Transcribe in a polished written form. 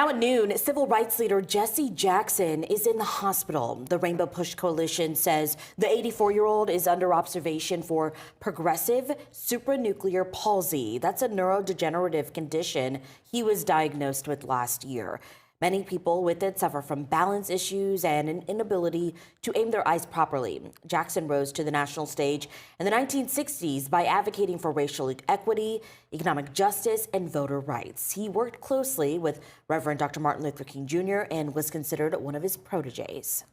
Now at noon, civil rights leader Jesse Jackson is in the hospital. The Rainbow Push Coalition says the 84-year-old is under observation for progressive supranuclear palsy. That's a neurodegenerative condition he was diagnosed with last year. Many people with it suffer from balance issues and an inability to aim their eyes properly. Jackson rose to the national stage in the 1960s by advocating for racial equity, economic justice, and voter rights. He worked closely with Reverend Dr. Martin Luther King Jr. and was considered one of his proteges.